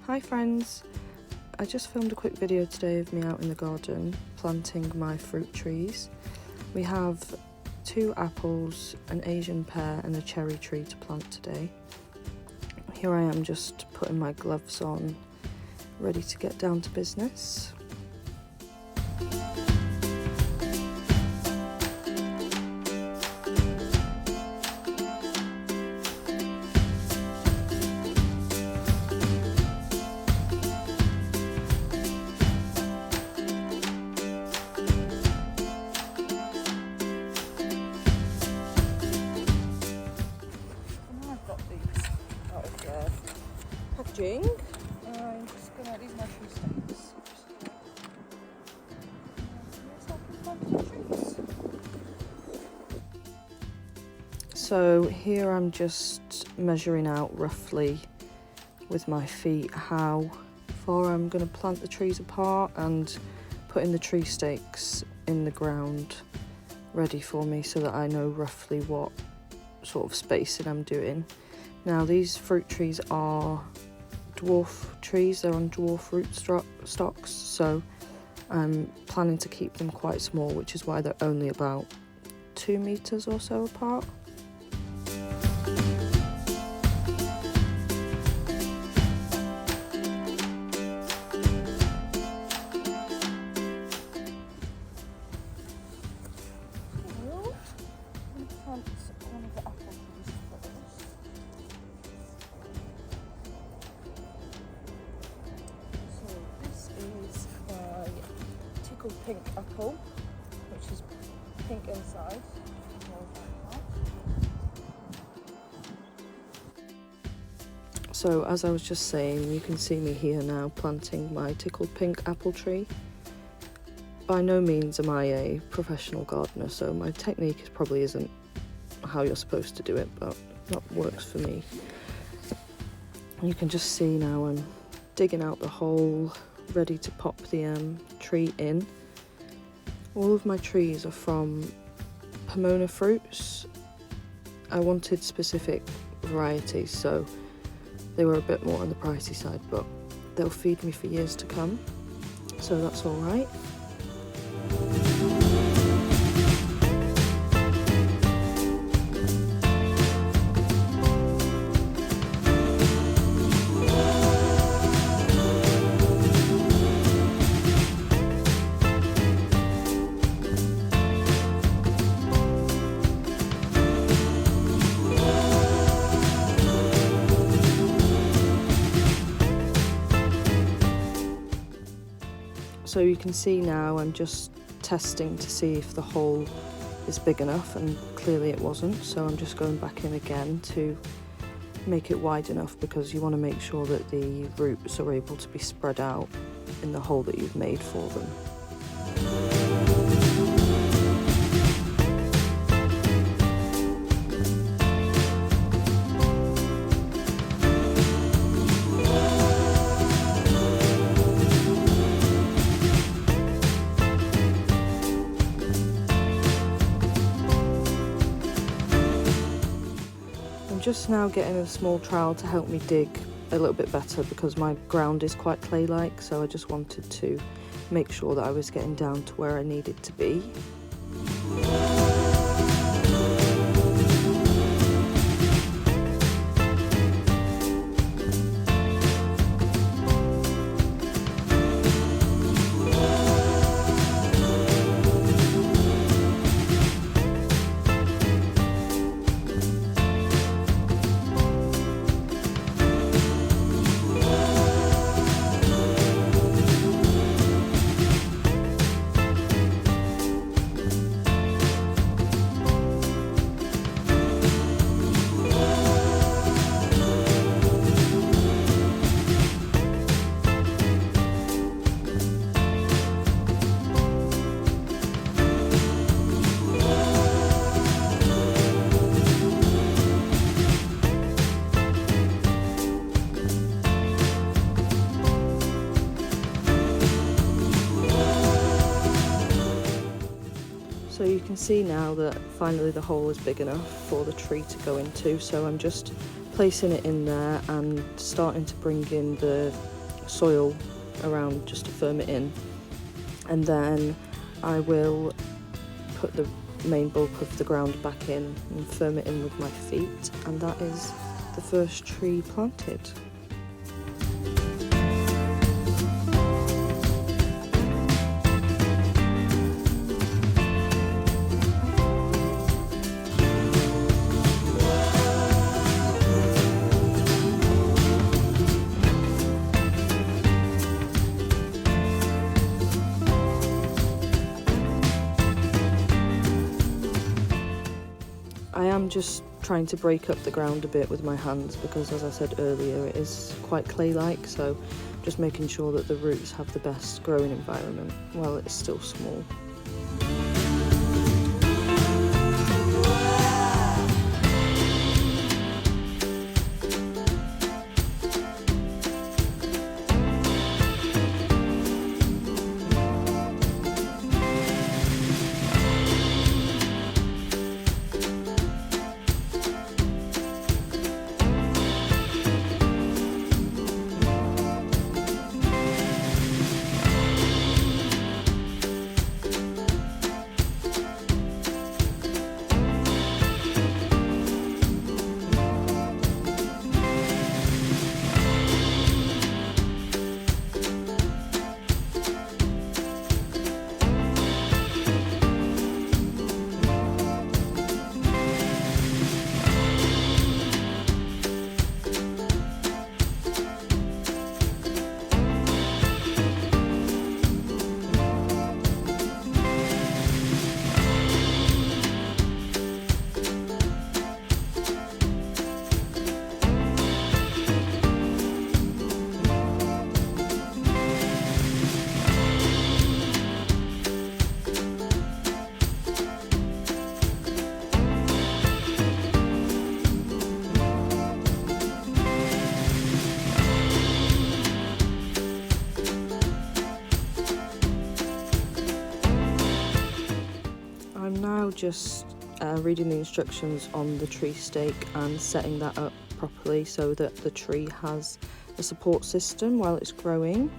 Hi friends, I just filmed a quick video today of me out in the garden planting my fruit trees. We have 2 apples, an Asian pear and a cherry tree to plant today. Here I am just putting my gloves on, ready to get down to business. Packaging. I'm just gonna, these are my tree stakes. So here I'm just measuring out roughly with my feet how far I'm going to plant the trees apart and putting the tree stakes in the ground ready for me so that I know roughly what sort of spacing I'm doing. Now these fruit trees are dwarf trees, they're on dwarf root stocks, so I'm planning to keep them quite small, which is why they're only about 2 meters or so apart. Pink apple, which is pink inside. So as I was just saying, you can see me here now planting my tickled pink apple tree. By no means am I a professional gardener, so my technique probably isn't how you're supposed to do it, but that works for me. You can just see now I'm digging out the hole, ready to pop the tree in. All of my trees are from Pomona Fruits. I wanted specific varieties, so they were a bit more on the pricey side, but they'll feed me for years to come, so that's all right. So you can see now I'm just testing to see if the hole is big enough, and clearly it wasn't, so I'm just going back in again to make it wide enough, because you want to make sure that the roots are able to be spread out in the hole that you've made for them. I'm just now getting a small trowel to help me dig a little bit better, because my ground is quite clay-like, so I just wanted to make sure that I was getting down to where I needed to be. So you can see now that finally the hole is big enough for the tree to go into, so I'm just placing it in there and starting to bring in the soil around just to firm it in, and then I will put the main bulk of the ground back in and firm it in with my feet, and that is the first tree planted. I am just trying to break up the ground a bit with my hands because, as I said earlier, it is quite clay-like, so just making sure that the roots have the best growing environment while it's still small. I'm now just reading the instructions on the tree stake and setting that up properly so that the tree has a support system while it's growing.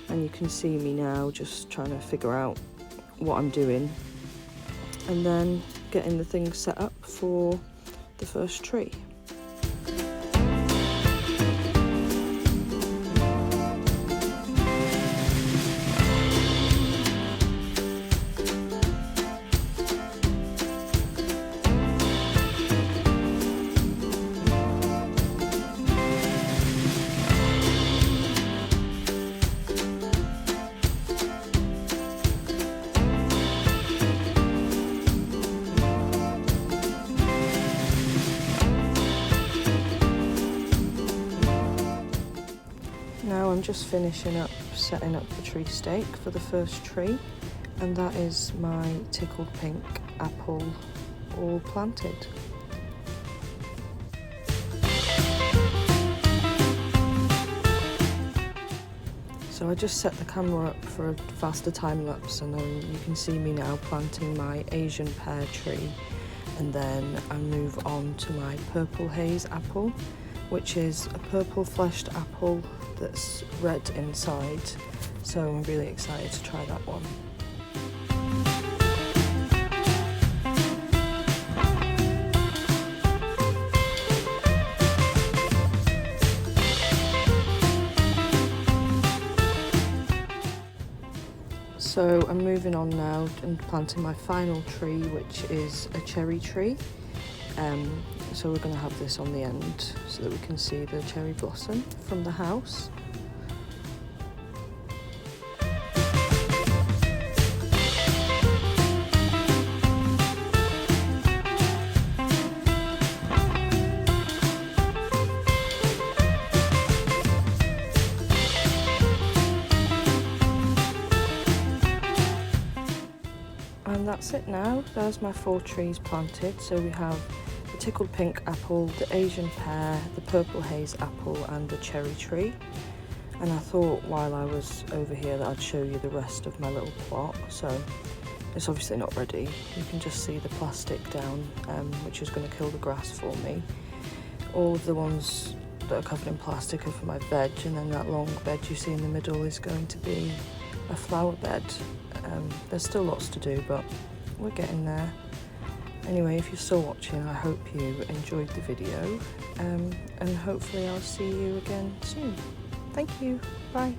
And you can see me now just trying to figure out what I'm doing and then getting the things set up for the first tree. Now I'm just finishing up setting up the tree stake for the first tree, and that is my tickled pink apple all planted. So I just set the camera up for a faster time lapse, and then you can see me now planting my Asian pear tree, and then I move on to my purple haze apple, which is a purple fleshed apple that's red inside, so I'm really excited to try that one. So I'm moving on now and planting my final tree, which is a cherry tree. So we're going to have this on the end so that we can see the cherry blossom from the house. And that's it now. There's my 4 trees planted. So we have the tickled pink apple, the Asian pear, the purple haze apple and the cherry tree. And I thought while I was over here that I'd show you the rest of my little plot. So it's obviously not ready. You can just see the plastic down, which is going to kill the grass for me. All of the ones that are covered in plastic are for my veg, and then that long bed you see in the middle is going to be a flower bed. There's still lots to do, but we're getting there. Anyway, if you're still watching, I hope you enjoyed the video, and hopefully I'll see you again soon. Thank you. Bye.